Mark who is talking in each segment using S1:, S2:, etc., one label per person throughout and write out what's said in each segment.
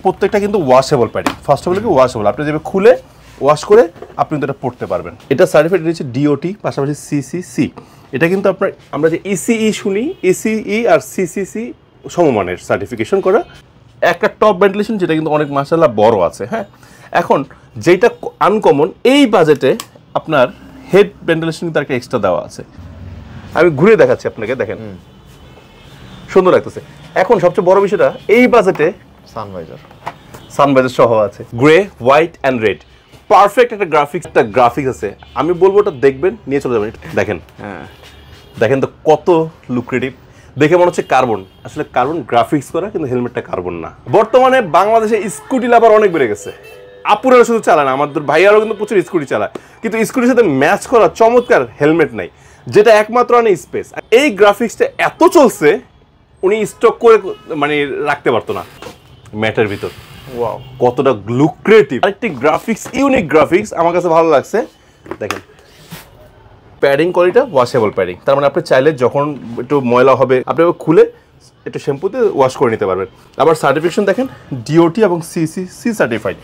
S1: প্রত্যেকটা কিন্তু washable padding. First of all কি ওয়াশেবল, আপনি যেভাবে খুলে ওয়াশ করে আপনি কিন্তু এটা পড়তে পারবেন। এটা সার্টিফিকেট দিয়েছে ডিওটি, পাশাপাশি সিসিসি। এটা কিন্তু আপনার আমরা যে ইসিই শুনি, ইসিই আর সিসিসি সমমানের সার্টিফিকেশন করা একটা টপ ভেন্টিলেশন, যেটা কিন্তু অনেক মাশাআল্লাহ বড় আছে। হ্যাঁ, এখন যেটা আনকমন, এই বাজেটে আপনার হেড ভেন্টিলেশন কিন্তু একটা এক্সট্রা দেওয়া আছে। আমি ঘুরে দেখাচ্ছি আপনাকে, দেখেন সুন্দর লাগতেছে। এখন সবচেয়ে বড় বিষয়টা, এই বাজেটে সানভাইজার সহ আছে, grey, white and red. Perfect একটা গ্রাফিক্স আছে। আমি বলবো ওটা দেখবেন, নিয়ে চলে যাবেন। দেখেন, দেখেন তো কত লুক্রেটিভ, দেখে মনে হচ্ছে কার্বন। আসলে কার্বন গ্রাফিক্স করা, কিন্তু হেলমেটটা কার্বন না। বর্তমানে বাংলাদেশে স্কুটি লাভার অনেক বেড়ে গেছে। আপুরা শুধু চালায় না, আমাদের ভাইয়ারও কিন্তু প্রচুর স্কুটি চালায়, কিন্তু স্কুটির সাথে ম্যাচ করা চমৎকার হেলমেট নাই, যেটা একমাত্র আনে স্পেস। এই গ্রাফিক্সটা এত চলছে, উনি স্টক করে মানে রাখতে পারতো না ম্যাটের ভিতর। ওয়াও, কতটা লুক্রেটিভ। আরেকটি গ্রাফিক্স, ইউনিক গ্রাফিক্স আমার কাছে ভালো লাগছে। দেখেন প্যাডিং কোয়ালিটিটা ওয়াশেবল প্যাডিং, তার মানে আপনি চাইলে যখন একটু ময়লা হবে আপনি খুলে একটু শ্যাম্পুতে ওয়াশ করে নিতে পারবেন। আবার সার্টিফিকেশন দেখেন ডিওটি এবং সিসিসি সার্টিফাইড।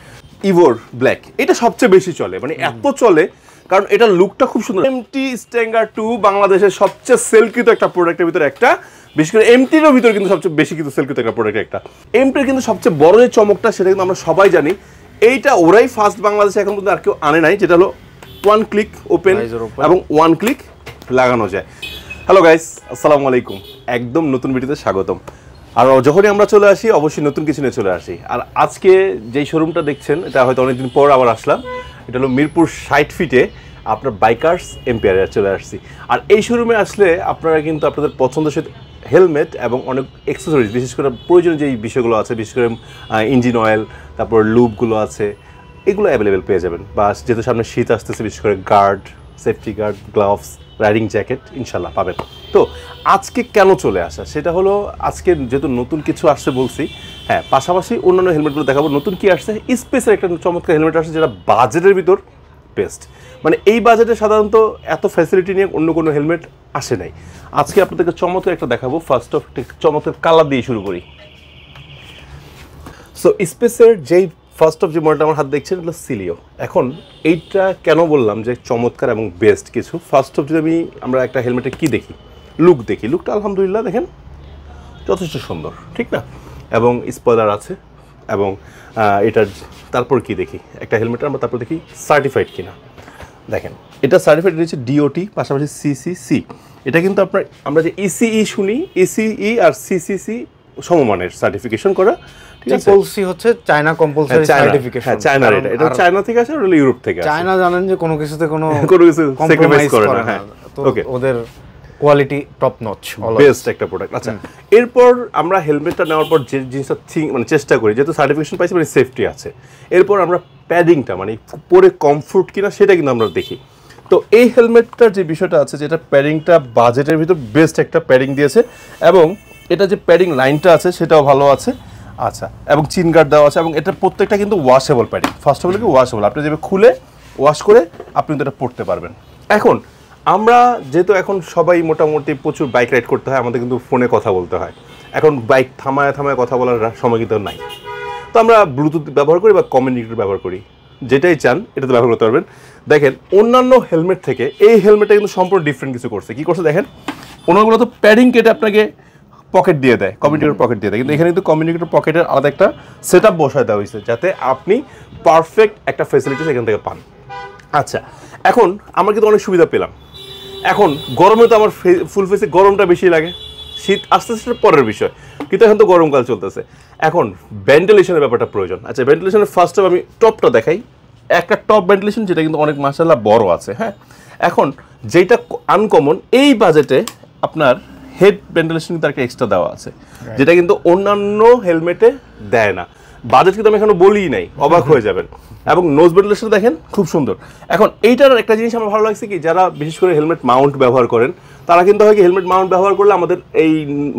S1: ইভোর ব্ল্যাক, এটা সবচেয়ে বেশি চলে, মানে এত চলে কারণ এটা লুকটা খুব সুন্দর। এমটি স্ট্যাঙ্গার 2 বাংলাদেশের সবচেয়ে সেলকৃত একটা প্রোডাক্টের ভিতরে একটা, বিশেষ করে এমটির ভিতরে কিন্তু সবচেয়ে বেশি কিন্তু সেলকৃত একটা প্রোডাক্ট একটা। এমটির কিন্তু সবচেয়ে বড় যে চমকটা, সেটা কিন্তু আমরা সবাই জানি। এইটা ওরাই ফার্স্ট বাংলাদেশে এখন পর্যন্ত আর কেউ আনে নাই, যেটা হলো ওয়ান ক্লিক ওপেন এবং ওয়ান ক্লিক লাগানো যায়। হ্যালো গাইস, আসসালামু আলাইকুম, একদম নতুন ভিডিওতে স্বাগতম। আর যখনই আমরা চলে আসি অবশ্যই নতুন কিছু নিয়ে চলে আসি। আর আজকে যেই শোরুমটা দেখছেন, এটা হয়তো অনেকদিন পর আবার আসলাম। এটা হলো মিরপুর 60 ফিটে আপনার বাইকার্স এম্পিয়ারে চলে আসছি। আর এই শোরুমে আসলে আপনারা কিন্তু আপনাদের পছন্দসই হেলমেট এবং অনেক অ্যাক্সেসরিজ, বিশেষ করে প্রয়োজনীয় যেই বিষয়গুলো আছে, বিশেষ করে ইঞ্জিন অয়েল, তারপর লুপগুলো আছে, এগুলো অ্যাভেলেবেল পেয়ে যাবেন। বা যেহেতু সামনে শীত আসতেছে, বিশেষ করে guard, safety guard, gloves, riding jacket ইনশাল্লাহ পাবেন। তো আজকে কেন চলে আসা, সেটা হলো আজকে যেহেতু নতুন কিছু আসছে বলছি, হ্যাঁ, পাশাপাশি অন্যান্য হেলমেটগুলো দেখাবো। নতুন কি আসছে, স্পেসের একটা চমৎকার হেলমেট আসছে, যেটা বাজেটের ভিতর বেস্ট। মানে এই বাজেটে সাধারণত এত ফ্যাসিলিটি নিয়ে অন্য কোনো হেলমেট আসে নাই। আজকে আপনাদেরকে চমৎকার একটা দেখাবো। ফার্স্ট অফ চমৎকার কালার দিয়ে শুরু করি। সো স্পেসের যেই ফার্স্ট অফ যে মডেলটা আমার হাত দেখছেন, এটা সিলিও। এখন এইটা কেন বললাম যে চমৎকার এবং বেস্ট কিছু, ফার্স্ট অফ যদি আমরা একটা হেলমেটে কি দেখি, লুক দেখি, লুকটা আলহামদুলিল্লাহ দেখেন যথেষ্ট সুন্দর, ঠিক না? এবং স্পয়লার আছে, এবং এটার তারপর কি দেখি একটা হেলমেটে আমরা তারপর দেখি সার্টিফাইড কিনা। দেখেন এটা সার্টিফাইড দিয়েছে ডিওটি, পাশাপাশি সিসিসি। এটা কিন্তু আপনার আমরা যে ইসিই শুনি, ইসিই আর সিসিসি সমমানের সার্টিফিকেশন করা।
S2: কম্পালসরি হচ্ছে চায়না কম্পালসরি সার্টিফিকেশন।
S1: হ্যাঁ, চায়না, এটা চায়না থেকে আসে, ওটা ইউরোপ থেকে আসে।
S2: চায়না জানেন যে কোনো কিছুতে কোনো
S1: কিছু স্যাক্রিফাইস করে না। হ্যাঁ,
S2: ওকে, ওদের কোয়ালিটি টপ নচ,
S1: বেস্ট একটা প্রোডাক্ট। আচ্ছা, এরপর আমরা হেলমেটটা নেওয়ার পর যে জিনিসটা মানে চেষ্টা করি, যেহেতু সার্টিফিকেশন পাইছি মানে সেফটি আছে, এরপর আমরা প্যাডিংটা মানে পরে কমফোর্ট কিনা সেটা কিন্তু আমরা দেখি। তো এই হেলমেটটার যে বিষয়টা আছে, যেটা প্যাডিংটা বাজেটের ভিতর বেস্ট একটা প্যাডিং দিয়েছে, এবং এটা যে প্যাডিং লাইনটা আছে সেটাও ভালো আছে। আচ্ছা, এবং চিন গার্ড দেওয়া আছে, এবং এটা প্রত্যেকটা কিন্তু washable padding. First of all কি ওয়াশেবল, আপনি যেভাবে খুলে ওয়াশ করে আপনি কিন্তু এটা পড়তে পারবেন। এখন আমরা যেহেতু এখন সবাই মোটামুটি প্রচুর বাইক রাইড করতে হয়, আমাদের কিন্তু ফোনে কথা বলতে হয়। এখন বাইক থামায় থামায় কথা বলার সময় কিন্তু নাই, তো আমরা ব্লুটুথ ব্যবহার করি বা কমিউনিকেটর ব্যবহার করি, যেটাই চান এটাতে ব্যবহার করতে পারবেন। দেখেন অন্যান্য হেলমেট থেকে এই হেলমেটটা কিন্তু সম্পূর্ণ ডিফারেন্ট কিছু করছে। কি করছে দেখেন, অন্যগুলো তো প্যাডিং কেটে আপনাকে পকেট দিয়ে দেয়, কমিউনিকেটর পকেট দিয়ে দেয়, কিন্তু এখানে কিন্তু কমিউনিকেটর পকেটের আলাদা একটা সেট আপ বসায় দেওয়া হয়েছে, যাতে আপনি পারফেক্ট একটা ফ্যাসিলিটিস এখান থেকে পান। আচ্ছা, এখন আমরা কিন্তু অনেক সুবিধা পেলাম। এখন গরমে তো আমার ফুল ফেসে গরমটা বেশি লাগে, শীত আস্তে আস্তে পরের বিষয়, কিন্তু এখন তো গরমকাল চলতেছে। এখন ভেন্টিলেশনের ব্যাপারটা প্রয়োজন। আচ্ছা, ভেন্টিলেশনের ফার্স্ট অফ আমি টপটা দেখাই। একটা টপ ভেন্টিলেশন, যেটা কিন্তু অনেক মাশাআল্লাহ বড় আছে। হ্যাঁ, এখন যেটা আনকমন, এই বাজেটে আপনার হেড ভেন্টিলেশন কিন্তু একটা এক্সট্রা দেওয়া আছে, যেটা কিন্তু অন্যান্য হেলমেটে দেয় না। বাজেট কিন্তু আমি এখনো বলিই নাই, অবাক হয়ে যাবেন। এবং নোজ ভেন্টিলেশন দেখেন খুব সুন্দর। এখন এইটার একটা জিনিস আমার ভালো লাগছে কি, যারা বিশেষ করে হেলমেট মাউন্ট ব্যবহার করেন, তারা কিন্তু হয় কি হেলমেট মাউন্ট ব্যবহার করলে আমাদের এই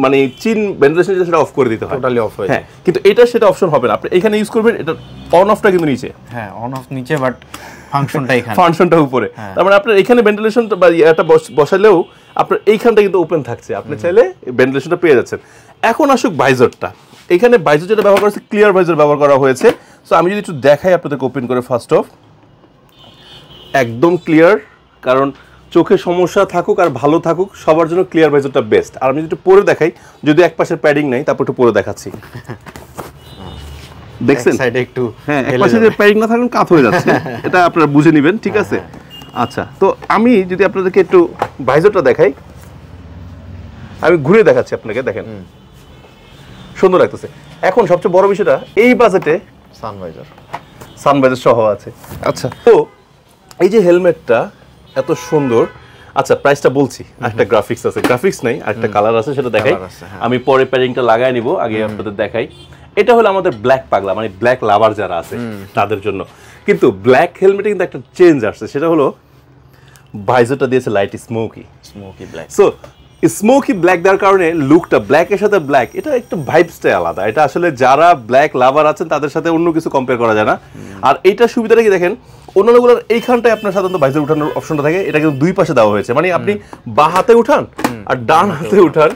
S1: মানে চিন ভেন্টিলেশন যেটা সেটা অফ করে দিতে হয়,
S2: টোটালি অফ হয়ে।
S1: হ্যাঁ, কিন্তু এটা সেটা অপশন হবে না, আপনি এখানে ইউজ করবেন। এটা অন অফটা কিন্তু নিচে,
S2: হ্যাঁ অন অফ নিচে, বাট ফাংশনটা এখানে,
S1: ফাংশনটা উপরে। তার মানে আপনার এখানে ভেন্টিলেশন বা এটা বসালেও আপনার এইখানটা কিন্তু ওপেন থাকছে, আপনি চাইলে ভেন্টিলেশনটা পেয়ে যাচ্ছেন। এখন আসুক ভাইজারটা। এখানে ভাইজার যেটা ব্যবহার করা হয়েছে ক্লিয়ার ভাইজার ব্যবহার করা হয়েছে। সো আমি যদি একটু দেখাই আপনাদেরকে ওপেন করে, ফার্স্ট অফ একদম ক্লিয়ার, কারণ চোখে সমস্যা থাকুক আর ভালো থাকুক সবার জন্য ক্লিয়ার ভাইজারটা বেস্ট। আর আমি যদি একটু পরে দেখাই, যদি এক পাশের প্যাডিং নাই তারপর একটু পরে দেখাচ্ছি, দেখছেন
S2: সাইডে একটু
S1: হ্যাঁ এক পাশে যে প্যাডিং না থাকলে কাত হয়ে যাচ্ছে, এটা আপনারা বুঝে নেবেন, ঠিক আছে। আচ্ছা, তো আমি যদি আপনাদেরকে একটু ভাইজারটা দেখাই, আমি ঘুরে দেখাচ্ছি আপনাকে, দেখেন সুন্দর লাগতেছে। এখন সবচেয়ে বড় বিষয়টা, এই বাজেটে সানভাইজার সহ আছে। আচ্ছা, তো এই যে হেলমেটটা এত সুন্দর, আচ্ছা প্রাইসটা বলছি, একটা গ্রাফিক্স আছে, গ্রাফিক্স নাই একটা কালার আছে, সেটা দেখাই। আমি পরে প্যাডিংটা লাগাই নিব, আগে আপনাদের দেখাই। এটা হলো আমাদের ব্ল্যাক পাগলা, মানে ব্ল্যাক লাভার যারা আছে তাদের জন্য। কিন্তু ব্ল্যাক হেলমেটে কিন্তু একটা চেঞ্জ আসছে, সেটা হলো ভাইজারটা দিয়েছে light smoky
S2: black.
S1: So smoky black দেওয়ার কারণে লুকটা ব্ল্যাকের সাথে ব্ল্যাক, এটা একটু ভাইবসটাই আলাদা। এটা আসলে যারা ব্ল্যাক লাভার আছেন তাদের সাথে অন্য কিছু কম্পেয়ার করা যায় না। আর এইটা সুবিধাটা কি দেখেন, অন্যান্যগুলোর এইখানটায় আপনার সাধারণত ভাইজার উঠানোর অপশনটা থাকে, এটা কিন্তু দুই পাশে দেওয়া হয়েছে, মানে আপনি বা হাতে উঠান আর ডান হাতে উঠান,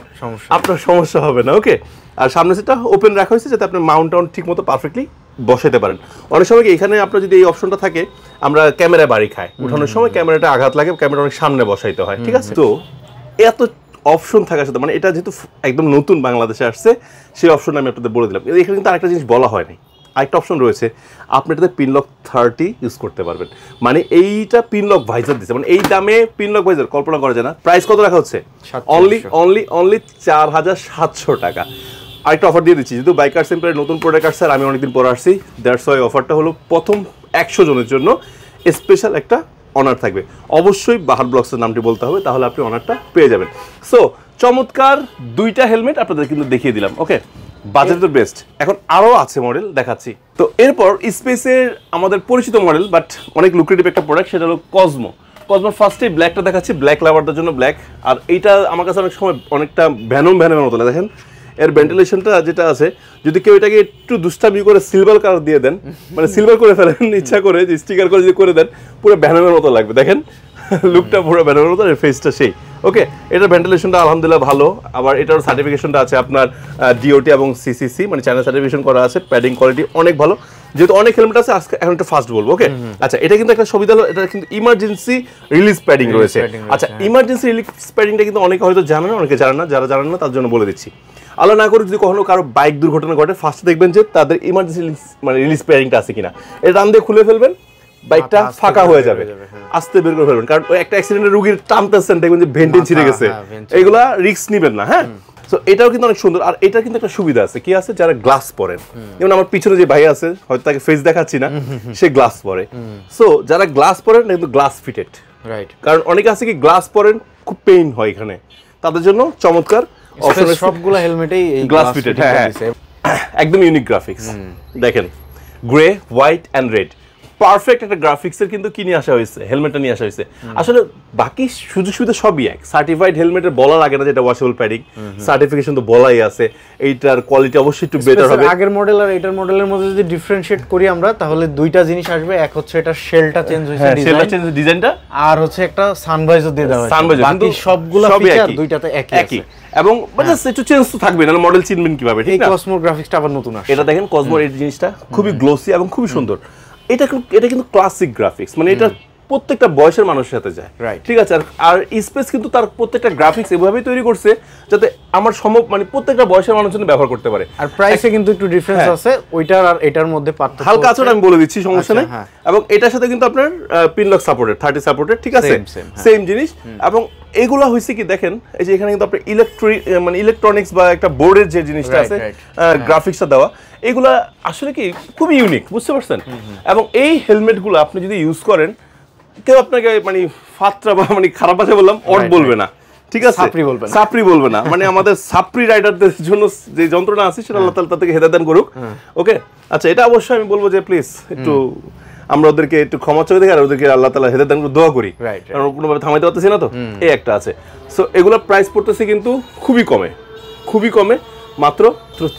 S1: আপনার সমস্যা হবে না। ওকে, আর সামনে সেটা ওপেন রাখা হয়েছে যাতে আপনি মাউন্ট টাউন ঠিক মতো পারফেক্টলি বসাতে পারেন। অনেক সময় এখানে আপনার যদি এই অপশনটা থাকে, আমরা ক্যামেরায় বাড়ি খাই, উঠানোর সময় ক্যামেরাটা আঘাত লাগে, ক্যামেরা অনেক সামনে বসাইতে হয়, ঠিক আছে। তো এত অপশন থাকার সাথে, মানে এটা যেহেতু একদম নতুন বাংলাদেশে আসছে, সেই অপশন আমি আপনাদের বলে দিলাম। এখানে কিন্তু আরেকটা জিনিস বলা হয়নি, আরেকটা অপশন রয়েছে, আপনি এটাতে পিনলক 30 ইউজ করতে পারবেন। মানে এইটা পিনলক ভাইজার দিচ্ছে, মানে এই দামে পিনলক ভাইজার কল্পনা করা যায় না। প্রাইস কত রাখা হচ্ছে? অনলি 4700 টাকা। আরেকটা অফার দিয়ে দিচ্ছি, যেহেতু বাইকার সেম্পারের নতুন প্রোডাক্ট আসছে আর আমি অনেকদিন পরে আসছি, দ্যাটস ওয়াই অফারটা হলো প্রথম 100 জনের জন্য স্পেশাল একটা অনার থাকবে। অবশ্যই বাহার ব্লগসের নামটি বলতে হবে, তাহলে আপনি অনারটা পেয়ে যাবেন। সো চমৎকার দুইটা হেলমেট আপনাদের কিন্তু দেখিয়ে দিলাম। ওকে, বাজেট তো বেস্ট, এখন আরও আছে মডেল দেখাচ্ছি। তো এরপর স্পেসের আমাদের পরিচিত মডেল বাট অনেক লুক্রেটিভ একটা প্রোডাক্ট, সেটা হলো কসমো। কসমোর ফার্স্টে ব্ল্যাকটা দেখাচ্ছি, ব্ল্যাক লাভারদের জন্য ব্ল্যাক। আর এইটা আমার কাছে অনেক সময় অনেকটা ভ্যানোমের মতো লাগে, দেখেন এর ভেন্টিলেশনটা যেটা আছে, যদি কেউ এটাকে একটু দুষ্টামি করে সিলভার কালার দিয়ে দেন, মানে সিলভার করে ফেলেন ইচ্ছা করে, যে স্টিকার করে যদি করে দেন, পুরো ভ্যানোমের মতো লাগবে। দেখেন লুকটা পুরো ভ্যানোমের মতো, ফেসটা সেই। ওকে, এটার ভেন্টিলেশনটা আলহামদুলিল্লাহ ভালো। আবার এটার সার্টিফিকেশনটা আছে আপনার ডিওটি এবং সিসিসি, মানে চায়না সার্টিফিকেশন করা আছে। প্যাডিং কোয়ালিটি অনেক ভালো, যেহেতু অনেক হেলমেট আছে আজকে এখন একটা ফার্স্ট বলবো। ওকে, আচ্ছা, এটা কিন্তু একটা সুবিধা হলো, এটা কিন্তু ইমার্জেন্সি রিলিজ প্যাডিং রয়েছে। আচ্ছা, ইমার্জেন্সি রিলিজ প্যাডিংটা কিন্তু অনেকে হয়তো জানে না, অনেকে জানে না। যারা জানেন না তার জন্য বলে দিচ্ছি। আল্লাহ না করে যদি কখনো কারো বাইক দুর্ঘটনা ঘটে, ফার্স্টে দেখবেন যে তাদের ইমার্জেন্সি মানে রিলিজ প্যাডিংটা আছে কিনা। এটা টান দিয়ে খুলে ফেলবেন, বাইকটা ফাঁকা হয়ে যাবে, আস্তে বের করে ফেলবেন। কারণ ওই একটা অ্যাক্সিডেন্টে রুগীর টানতেছেন, দেখবেন যে ভেন্টিন ছিঁড়ে গেছে, এইগুলা রিস্ক নেবেন না। হ্যাঁ, সো এটাও কিন্তু অনেক সুন্দর। আর এটা কিন্তু একটা সুবিধা আছে, কি আছে, যারা গ্লাস পরেন, যেমন আমার পিছনে যে ভাই আছে, হয়তো তাকে ফেস দেখাচ্ছি না, সে গ্লাস পরে। সো যারা গ্লাস পরেন কিন্তু গ্লাস ফিটেড, রাইট। কারণ অনেকে আছে কি গ্লাস পরেন, খুব পেইন হয় এখানে, তাদের জন্য চমৎকার অপশন।
S2: সবগুলো হেলমেটেই
S1: গ্লাস ফিটেড, হ্যাঁ, একদম ইউনিক গ্রাফিক্স। দেখেন grey, white and red, perfect একটা গ্রাফিক্সের কিন্তু কি নিয়ে আসা হয়েছে, হেলমেটটা নিয়ে আসা হয়েছে। আসলে বাকি সুযোগ সুবিধা সবই এক, সার্টিফাইড হেলমেটের বলা লাগে না, যেটা ওয়াশেবল প্যাডিং, সার্টিফিকেশন তো বলাই আছে। এইটার কোয়ালিটি অবশ্যই একটু বেটার হবে।
S2: আগের মডেল আর এটার মডেলের মধ্যে যদি ডিফারেন্সিয়েট করি আমরা, তাহলে দুইটা জিনিস আসবে। এক হচ্ছে এটা শেলটা চেঞ্জ হয়েছে,
S1: শেলটা চেঞ্জ ডিজাইনটা, আর
S2: হচ্ছে একটা সানভাইজার দিয়ে দেওয়া হয়েছে। বাকি সবগুলো ফিচার দুইটাতে একই,
S1: এবং জাস্ট একটু চেঞ্জ তো থাকবে, না মডেল চিনবেন কিভাবে, ঠিক না?
S2: এই কসমো গ্রাফিক্সটা আবার নতুন আসছে।
S1: এটা দেখেন কসমোর এই জিনিসটা খুবই গ্লোসি এবং খুবই সুন্দর। এটা কিন্তু ক্লাসিক গ্রাফিক্স, মানে এটা প্রত্যেকটা বয়সের মানুষের সাথে যায়, ঠিক আছে। আর স্পেস কিন্তু তার প্রত্যেকটা গ্রাফিক্স এভাবেই তৈরি করছে যাতে আমার মানে প্রত্যেকটা বয়সের মানুষের জন্য ব্যবহার করতে পারে।
S2: আর প্রাইসে কিন্তু একটু ডিফারেন্স আছে, ওইটার আর এটার মধ্যে পার্থক্য
S1: হালকা আছে, আমি বলে দিচ্ছি, সমস্যা নেই। এবং এটার সাথে কিন্তু আপনার পিনলক সাপোর্টেড, 30 সাপোর্টেড, ঠিক আছে, সেম জিনিস। এবং এগুলা হইছে কি দেখেন, এই যে এখানে কিন্তু আপনার ইলেকট্রনিক্স বা একটা বোর্ডের যে জিনিসটা আছে, গ্রাফিক্সটা দেওয়া, এগুলা আসলে কি খুবই ইউনিক, বুঝতে পারছেন? এবং এই হেলমেটগুলো আপনি যদি ইউজ করেন, কেউ আপনাকে মানে ফাত্রা বা মানে খারাপ ভাষা বললাম অড বলবে না, ঠিক আছে, সাপরি বলবে না। মানে আমাদের সাপরি রাইডারদের জন্য যে যন্ত্রণা আছে, সেটা আল্লাহ তাআলা তাদেরকে হেদায়েত দান করুক। ওকে, আচ্ছা, এটা অবশ্যই আমি বলবো যে প্লিজ একটু আমরা ওদেরকে একটু ক্ষমা চোখে দেখি, আর ওদেরকে আল্লাহ তাআলা হেদায়েত দান করে দোয়া করি, কারণ কোনোভাবে থামাইতে পারতেছি না। তো এই একটা আছে। সো এগুলোর প্রাইস পড়তেছে কিন্তু খুবই কমে, মাত্র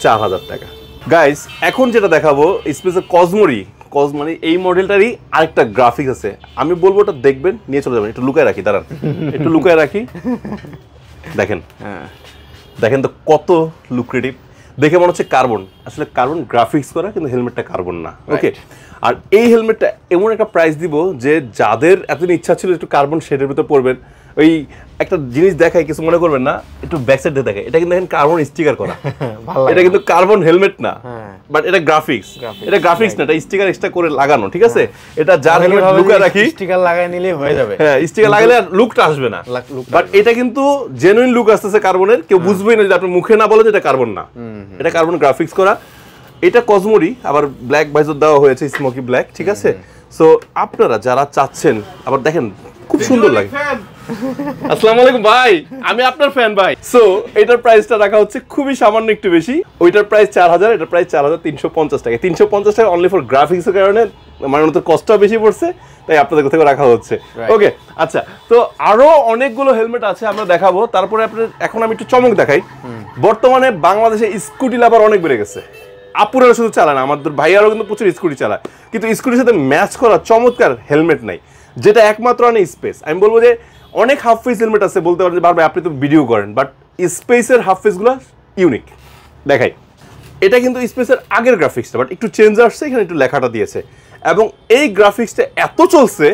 S1: 4000 টাকা। গাইস, এখন যেটা দেখাবো স্পেশাল কসমোরই মানে এই মডেলটারই আরেকটা গ্রাফিক্স আছে, আমি বলবো ওটা দেখবেন, নিয়ে চলে যাবেন। একটু লুকায় রাখি, দাঁড়ান, একটু লুকায় রাখি। দেখেন তো কত লুক্রেটিভ। দেখে মনে হচ্ছে কার্বন, আসলে কার্বন গ্রাফিক্স করা, কিন্তু হেলমেটটা কার্বন না। ওকে, আর এই হেলমেটটা এমন একটা প্রাইস দিব যে যাদের এতদিন ইচ্ছা ছিল একটু কার্বন শেডের ভিতর পড়বেন, ওই একটা জিনিস দেখায় কিছু মনে করবেন না, একটু ব্যাক সাইড দিয়ে দেখায়, এটা কিন্তু দেখেন কার্বন স্টিকার করা, এটা কিন্তু কার্বন হেলমেট না, বাট এটা গ্রাফিক্স, এটা গ্রাফিক্স না, এটা স্টিকার এক্সট্রা করে লাগানো, ঠিক আছে? এটা যার হেলমেট লুকা রাখি
S2: স্টিকার লাগাই নিলে হয়ে যাবে,
S1: হ্যাঁ স্টিকার লাগালে আর লুকটা আসবে না, বাট এটা কিন্তু জেনুইন লুক আসতেছে কার্বনের, কেউ বুঝবেই না যে আপনি মুখে না বলে যে এটা কার্বন না, এটা কার্বন গ্রাফিক্স করা। এটা কসমোরি, আবার ব্ল্যাক ভাইজার দেওয়া হয়েছে, স্মোকি ব্ল্যাক, ঠিক আছে? সো আপনারা যারা চাচ্ছেন, আবার দেখেন খুব সুন্দর লাগে। আসসালামু আলাইকুম ভাই, আমি আপনার ফ্যান ভাই। সো এটার প্রাইসটা রাখা হচ্ছে খুবই সামান্য একটু বেশি, ওইটার প্রাইস 4000, এটার প্রাইস 4350 টাকা। 350 টাকা অনলি ফর গ্রাফিক্স এর কারণে, মানে ওদের কষ্টটা বেশি পড়ছে, তাই আপনাদের থেকে রাখা হচ্ছে। ওকে, আচ্ছা, তো আরো অনেকগুলো হেলমেট আছে আমরা দেখাবো, তারপরে আপনাদের এখন আমি একটু চমক দেখাই। বর্তমানে বাংলাদেশে স্কুটি লাভার অনেক বেড়ে গেছে, আপুরা শুধু চালায় না, আমাদের ভাইয়ারও কিন্তু প্রচুর স্কুটি চালায়, কিন্তু স্কুটির সাথে ম্যাচ করা চমৎকার হেলমেট নাই, যেটা একমাত্র আনে স্পেস। আমি বলবো যে অনেক হাফ ফেস হেলমেট আছে, বলতে পারেন বারবার আপনি তো ভিডিও করেন, বাট স্পেসের হাফ ফেসগুলো ইউনিক দেখাই। এটা কিন্তু স্পেসের আগের গ্রাফিক্সটা, বাট একটু চেঞ্জ আসছে, এখানে একটু লেখাটা দিয়েছে, এবং এই গ্রাফিক্সটা এত চলছে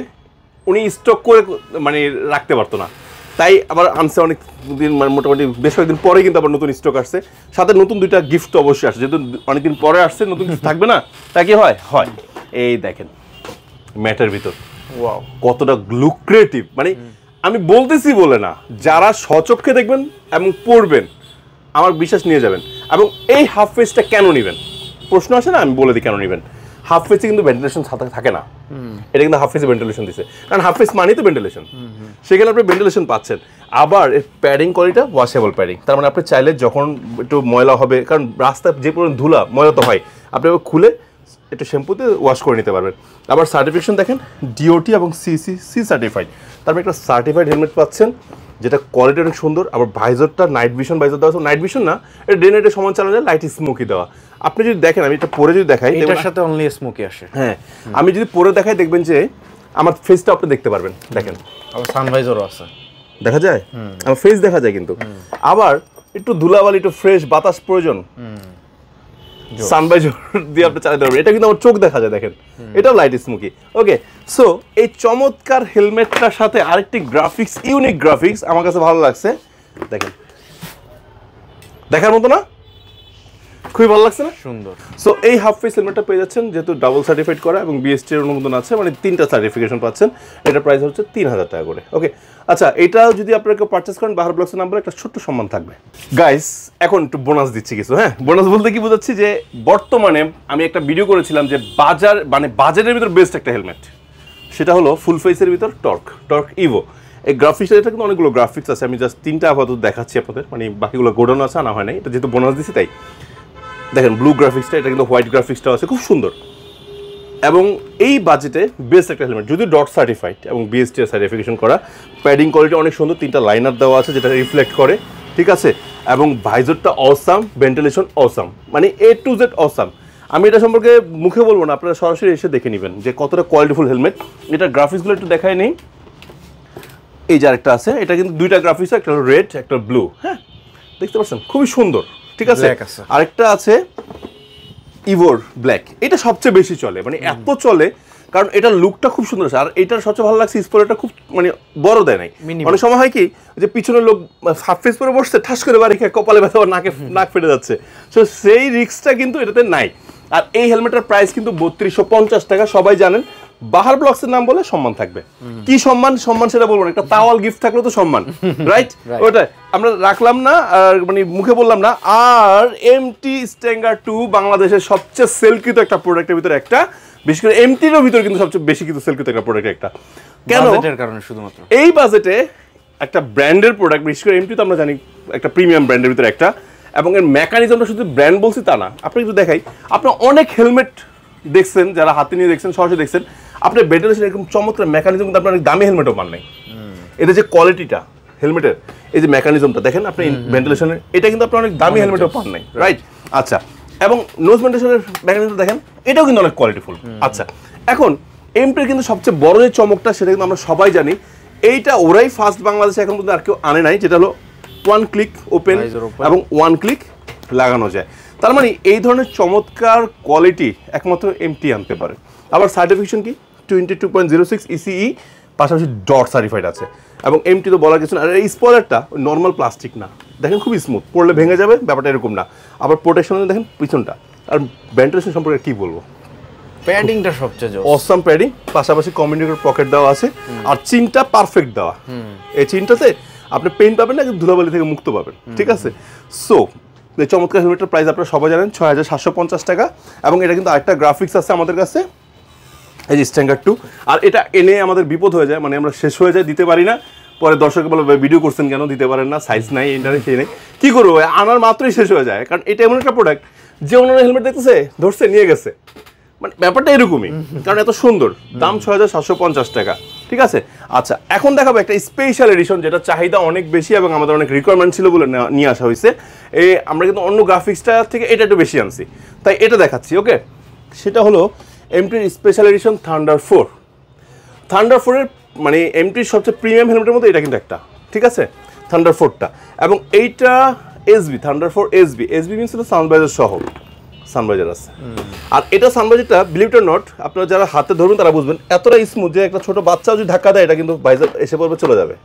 S1: উনি স্টক করে মানে রাখতে পারতো না, তাই আবার আনছে অনেক দিন, মানে মোটামুটি বেশ কয়েকদিন পরে কিন্তু আবার নতুন স্টক আসছে, সাথে নতুন দুইটা গিফট অবশ্যই আসছে, যেহেতু অনেকদিন পরে আসছে নতুন কিছু থাকবে না, তা কি হয় হয় এই দেখেন ম্যাটের ভিতর কতটা লুক্রেটিভ, মানে আমি বলতেছি বলে না, যারা সচক্ষে দেখবেন এবং পড়বেন আমার বিশ্বাস নিয়ে যাবেন। এবং এই হাফ ফেসটা কেন নেবেন প্রশ্ন আসে না, আমি বলে দিই কেন নেবেন। হাফ ফেসে কিন্তু ভেন্টিলেশন থাকে না, এটা কিন্তু হাফ ফেসে ভেন্টিলেশন দিচ্ছে, কারণ হাফ ফেস মানেই তো ভেন্টিলেশন, সেখানে আপনি ভেন্টিলেশন পাচ্ছেন। আবার এর প্যাডিং কোয়ালিটিটা ওয়াশেবল প্যাডিং, তার মানে আপনি চাইলে যখন একটু ময়লা হবে, কারণ রাস্তায় যে পরিমাণ ধুলা ময়লা তো হয়, আপনি খুলে একটু শ্যাম্পুতে ওয়াশ করে নিতে পারবেন। আবার সার্টিফিকেশন দেখেন ডিওটি এবং সি সার্টিফাইড, তারপরে একটা সার্টিফাইড হেলমেট পাচ্ছেন, যেটা কোয়ালিটি অনেক সুন্দর। আবার ভাইজারটা নাইট ভিশন ভাইজার দেওয়া, নাইট ভিশন না, এটা ডে নাইটে সমান চালানো যায়, লাইট স্মোকি দেওয়া। আপনি যদি দেখেন, আমি এটা পরে যদি দেখাই,
S2: এটার সাথে অনলি স্মোকি আসে,
S1: হ্যাঁ আমি যদি পরে দেখাই দেখবেন যে আমার ফেসটা আপনি দেখতে পারবেন, দেখেন
S2: আবার সানভাইজারও আছে,
S1: দেখা যায় আমার ফেস দেখা যায়, কিন্তু আবার একটু ধুলাবালি একটু ফ্রেশ বাতাস প্রয়োজন, সানভাইজার দিয়ে আপনি চালাতে পারবেন, এটা কিন্তু আমার চোখ দেখা যায়, দেখেন এটাও লাইট স্মোকি। ওকে, সো এই চমৎকার হেলমেটটার সাথে আরেকটি গ্রাফিক্স, ইউনিক গ্রাফিক্স আমার কাছে ভালো লাগছে, দেখেন দেখার মতো না, খুবই ভালো লাগছে না,
S2: সুন্দর।
S1: সো এই হাফ ফেস হেলমেটটা পেয়ে যাচ্ছেন, যেহেতু ডাবল সার্টিফাইড করা এবং বিএসটি এর অনুমোদন আছে, মানে 3টা সার্টিফিকেশন পাচ্ছেন, এটার প্রাইস হচ্ছে 3000 টাকা করে। ওকে, আচ্ছা, এটা যদি আপনারা কেউ পারচেস করেন, বাহার ব্লগসের নাম্বার একটা ছোট্ট সম্মান থাকবে। গাইস, এখন একটু বোনাস দিচ্ছি কিছু, হ্যাঁ বোনাস বলতে কি বোঝাচ্ছি, যে বর্তমানে আমি একটা ভিডিও করেছিলাম যে বাজারের ভিতর বেস্ট একটা হেলমেট, সেটা হলো ফুল ফেসের ভিতর টর্ক ইভো। এই গ্রাফিক্স, এটা কিন্তু অনেকগুলো গ্রাফিক্স আছে, আমি জাস্ট 3টা আপাতত দেখাচ্ছি আপনাদের, মানে বাকিগুলো গোডাউন আছে, আনা হয় নাই, এটা যেহেতু বোনাস দিচ্ছি তাই। দেখেন ব্লু গ্রাফিক্সটা, এটা কিন্তু হোয়াইট গ্রাফিক্সটাও আছে, খুব সুন্দর, এবং এই বাজেটে বেস্ট একটা হেলমেট, যদি ডট সার্টিফাইড এবং বিএসটি সার্টিফিকেশন করা, প্যাডিং কোয়ালিটি অনেক সুন্দর, 3টা লাইনার দেওয়া আছে যেটা রিফ্লেক্ট করে, ঠিক আছে, এবং ভাইজারটা অসাম, ভেন্টিলেশন অসাম, মানে A to Z অসাম। আমি এটা সম্পর্কে মুখে বলবো না, আপনারা সরাসরি এসে দেখে নেবেন যে কতটা কোয়ালিটিফুল হেলমেট। এটা গ্রাফিক্সগুলো একটু দেখায় নেই, এই যে আরেকটা আছে, এটা কিন্তু দুইটা গ্রাফিক্স, একটা রেড একটা ব্লু, হ্যাঁ দেখতে পাচ্ছেন খুবই সুন্দর, ঠিক আছে। আরেকটা আছে ইভোর ব্ল্যাক, এটা সবচেয়ে বেশি চলে, মানে এত চলে কারণ এটার লুকটা খুব সুন্দর আছে, আর এটার সবচেয়ে ভালো লাগছে স্পয়লারটা খুব মানে বড় দেয় নাই। অনেক সময় হয় কি যে পিছনের লোক হাফ ফেস পরে বসছে, ঠাস করে বাড়ি খেয়ে কপালে ব্যথা, নাক ফেটে যাচ্ছে, সো সেই রিস্কটা কিন্তু এটাতে নাই। আর এই হেলমেটের প্রাইস কিন্তু 3250 টাকা, সবাই জানেন। বাহার ব্লগসের নাম বলে সম্মান থাকবে, কি সম্মান সেটা বলবো না, একটা তাওয়াল গিফট থাকলে তো সম্মান, রাইট? ওটা আমরা রাখলাম না, আর মানে মুখে বললাম না। আর এমটি স্ট্যাঙ্গার 2 বাংলাদেশের সবচেয়ে সেলকৃত একটা প্রোডাক্টের ভিতরে একটা, বিশেষ করে এমটির ভিতরে কিন্তু সবচেয়ে বেশি কিন্তু সেলকৃত একটা প্রোডাক্ট একটা, কেন
S2: বাজেটের কারণে, শুধুমাত্র
S1: এই বাজেটে একটা ব্র্যান্ডের প্রোডাক্ট, বিশেষ করে এমটি তো আমরা জানি একটা প্রিমিয়াম ব্র্যান্ডের ভিতরে একটা, এবং এর মেকানিজমটা শুধু ব্র্যান্ড বলছি তা না। আপনি একটু দেখাই, আপনার অনেক হেলমেট দেখছেন, যারা হাতে নিয়ে দেখছেন, সরাসরি দেখছেন, আপনার ভেন্টিলেশন এরকম চমৎকার মেকানিজম, কিন্তু আপনার অনেক দামি হেলমেটও পান নাই। এদের যে কোয়ালিটিটা হেলমেটের, এই যে মেকানিজমটা দেখেন আপনি ভেন্টিলেশনের, এটা কিন্তু আপনার অনেক দামি হেলমেটও পান নাই, রাইট? আচ্ছা, এবং নোজ ভেন্টিলেশনের মেকানিজম দেখেন, এটাও কিন্তু অনেক কোয়ালিটিফুল। আচ্ছা, এখন এমটির কিন্তু সবচেয়ে বড় যে চমকটা, সেটা কিন্তু আমরা সবাই জানি, এইটা ওরাই ফার্স্ট বাংলাদেশে এখন পর্যন্ত আর কেউ আনে নাই, যেটা হলো ওয়ান ক্লিক ওপেন এবং ওয়ান ক্লিক লাগানো যায়। তার মানে এই ধরনের চমৎকার কোয়ালিটি একমাত্র এমটি আনতে পারে। আবার সার্টিফিকেশন কি 22.06 ECE, পাশাপাশি ডট সার্টিফাইড আছে। এবং এমটি তো বলার কিছু না। আর এই স্পয়লারটা নর্মাল প্লাস্টিক না, দেখেন খুবই স্মুথ, পড়লে ভেঙে যাবে ব্যাপারটা এরকম না। আবার প্রোটেকশন দেখেন পিছনটা। আর ভেন্টিলেশন সম্পর্কে কি বলবো,
S2: প্যাডিংটা সবচেয়ে জোস,
S1: অসাম প্যাডিং, পাশাপাশি কমিউনিকেটর পকেট দেওয়া আছে, আর চিনটা পারফেক্ট দেওয়া। এই চিনটাতে আপনি পেইন পাবেন না, কিন্তু ধুলাবালি থেকে মুক্ত পাবেন, ঠিক আছে। সো এই চমৎকার হেলমেটের প্রাইস আপনারা সবাই জানেন 6,750 টাকা। এবং এটা কিন্তু আরেকটা গ্রাফিক্স আছে আমাদের কাছে, এই যে স্ট্যান্ডার্ড 2। আর এটা এনে আমাদের বিপদ হয়ে যায়, মানে আমরা শেষ হয়ে যায়, দিতে পারি না। পরে দর্শক বলে ভিডিও করছেন কেন, দিতে পারেন না, সাইজ নাই, ইন্টারনেট সেই নেই, কী করবো, আনার মাত্রই শেষ হয়ে যায়। কারণ এটা এমন একটা প্রোডাক্ট যে অন্যান্য হেলমেট দেখতেছে, ধরছে, নিয়ে গেছে, মানে ব্যাপারটা এরকমই, কারণ এত সুন্দর। দাম 6,750 টাকা, ঠিক আছে। আচ্ছা, এখন দেখাবো একটা স্পেশাল এডিশন, যেটা চাহিদা অনেক বেশি এবং আমাদের অনেক রিকোয়ারমেন্ট ছিল বলে নিয়ে আসা হয়েছে। আমরা কিন্তু অন্য গ্রাফিক্সটা থেকে এটা একটু বেশি আনছি, তাই এটা দেখাচ্ছি, ওকে। সেটা হলো এমটির স্পেশাল এডিশন থান্ডার 4। থান্ডার 4-এর মানে এমটির সবচেয়ে প্রিমিয়াম হেলমেটের মধ্যে এটা কিন্তু একটা, ঠিক আছে, থান্ডার 4টা। এবং এইটা SB, thunder 4 SB. SB means হলো সানভাইজার সহ, সানভাইজার আছে। আর এটা সানভাইজারটা বিলিভ ইট অর নট, আপনারা যারা হাতে ধরবেন তারা বুঝবেন, এতটা স্মুথ যে একটা ছোট বাচ্চাও যদি ধাক্কা দেয় এটা কিন্তু ভাইজার এসে পড়বে, চলে যাবে,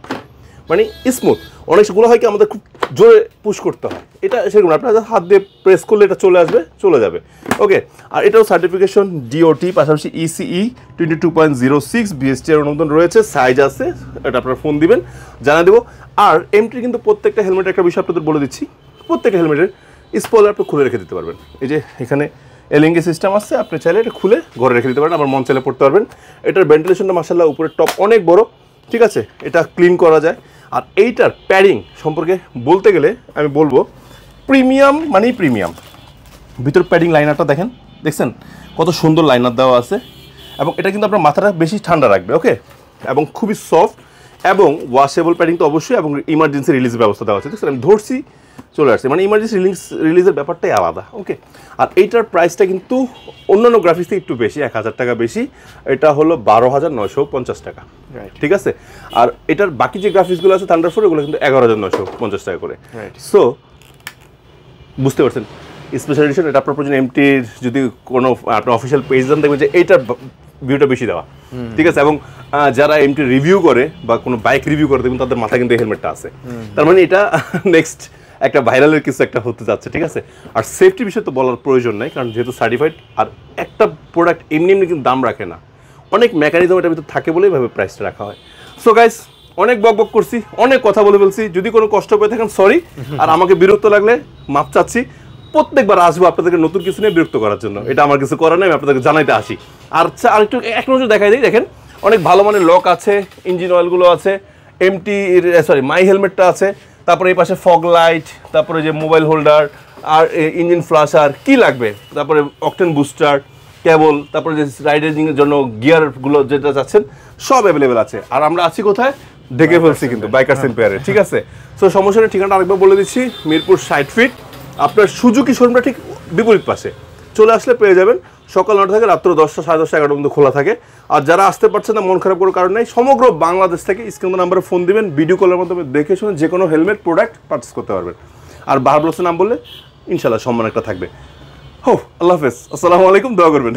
S1: মানে স্মুথ। অনেকগুলো হয় কি আমাদের খুব জোরে পুশ করতে হয়, এটা সেরকম আপনার হাত দিয়ে প্রেস করলে এটা চলে আসবে, চলে যাবে, ওকে। আর এটাও সার্টিফিকেশন ডিওটি, পাশাপাশি ECE 22.06 BST এর অনুমোদন রয়েছে, সাইজ আছে, এটা আপনারা ফোন দিবেন, জানা দেবো। আর এমটি কিন্তু প্রত্যেকটা হেলমেটের একটা বিষয় আপনাদের বলে দিচ্ছি, প্রত্যেকটা হেলমেটের স্পয়লার আপনি খুলে রেখে দিতে পারবেন। এই যে এখানে এলএনজি সিস্টেম আছে, আপনি চাইলে এটা খুলে ঘরে রেখে দিতে পারেন, আবার মন চাইলে পড়তে পারবেন। এটার ভেন্টিলেশনটা মাশাআল্লাহ উপরের টপ অনেক বড়, ঠিক আছে, এটা ক্লিন করা যায়। আর এইটার প্যাডিং সম্পর্কে বলতে গেলে আমি বলবো প্রিমিয়াম মানেই প্রিমিয়াম। ভিতর প্যাডিং লাইনারটা দেখেন, দেখছেন কত সুন্দর লাইনার দেওয়া আছে। এবং এটা কিন্তু আপনার মাথাটা বেশি ঠান্ডা রাখবে, ওকে। এবং খুবই সফট এবং ওয়াশেবল প্যাডিং তো অবশ্যই, এবং ইমার্জেন্সি রিলিজ ব্যবস্থা দেওয়া আছে, দেখছেন আমি ধরছি চলে আসছে, মানে ইমার্জেন্সি রিলিজের ব্যাপারটাই আলাদা, ওকে। আর এইটার প্রাইসটা কিন্তু অন্যান্য গ্রাফিক্স থেকে একটু বেশি, 1,000 টাকা বেশি। এটা হলো 12,950 টাকা, ঠিক আছে। আর এটার বাকি যে গ্রাফিক্সগুলো আছে থান্ডার 4, ওগুলো কিন্তু 11,950 টাকা করে। সো বুঝতে পারছেন স্পেশাল এডিশন। এটা আপনার প্রয়োজন এমটির যদি কোনো আপনার অফিসিয়াল পেজ দেন, দেখবেন যে এইটার ভিউটা বেশি দেওয়া, ঠিক আছে। এবং যারা এমটি রিভিউ করে বা কোনো বাইক রিভিউ করে, দেখবেন তাদের মাথায় কিন্তু এই হেলমেটটা আছে, তার মানে এটা নেক্সট একটা ভাইরালের কিছু একটা হতে যাচ্ছে, ঠিক আছে। আর সেফটি বিষয় তো বলার প্রয়োজন নাই, কারণ যেহেতু সার্টিফাইড। আর একটা প্রোডাক্ট এমনি এমনি কিন্তু দাম রাখে না, অনেক মেকানিজম এটার ভিতরে থাকে বলেই ভাবে প্রাইসটা রাখা হয়। সো গাইস, অনেক বক করছি, অনেক কথা বলে ফেলছি, যদি কোনো কষ্ট পেয়ে থাকেন সরি। আর আমাকে বিরক্ত লাগলে মাপ চাচ্ছি, প্রত্যেকবার আসবো আপনাদেরকে নতুন কিছু নিয়ে বিরক্ত করার জন্য, এটা আমার কিছু করার নেই, আমি আপনাদেরকে জানাইতে আসি। আর একটু এক নজর দেখাই দিই, দেখেন অনেক ভালো মানের লক আছে, ইঞ্জিন অয়েলগুলো আছে, এমটি মাই হেলমেটটা আছে, তারপরে এই পাশে ফগ লাইট, তারপরে যে মোবাইল হোল্ডার, আর ইঞ্জিন ফ্লাশার, কি লাগবে, তারপরে অকটেন বুস্টার, কেবল, তারপরে যে রাইডিংয়ের জন্য গিয়ারগুলো যেটা চাচ্ছেন সব অ্যাভেলেবেল আছে। আর আমরা আছি কোথায়, দেখে ফেলছি কিন্তু বাইকার্স এম্পায়ারে, ঠিক আছে। সো সমস্যা নেই, ঠিকানা আরেকবার বলে দিচ্ছি, মিরপুর 60 ফিট, আপনার সুজুকি শোরুমটা ঠিক বিপরীত পাশে চলে আসলে পেয়ে যাবেন। সকাল 9টা থেকে রাত্র 10টা, 10:30, 11টা পর্যন্ত খোলা থাকে। আর যারা আসতে পারছেন না, মন খারাপ করার কারণ নেই, সমগ্র বাংলাদেশ থেকে স্ক্রিনের নাম্বারে ফোন দিবেন, ভিডিও কলের মাধ্যমে দেখে শুনে যে কোনো হেলমেট প্রোডাক্ট পারচেস করতে পারবেন। আর বাহার ব্লগসের নাম বললে ইনশাল্লাহ সম্মান একটা থাকবে। হো, আল্লাহ হাফেজ, আসসালামু আলাইকুম, দোয়া করবেন।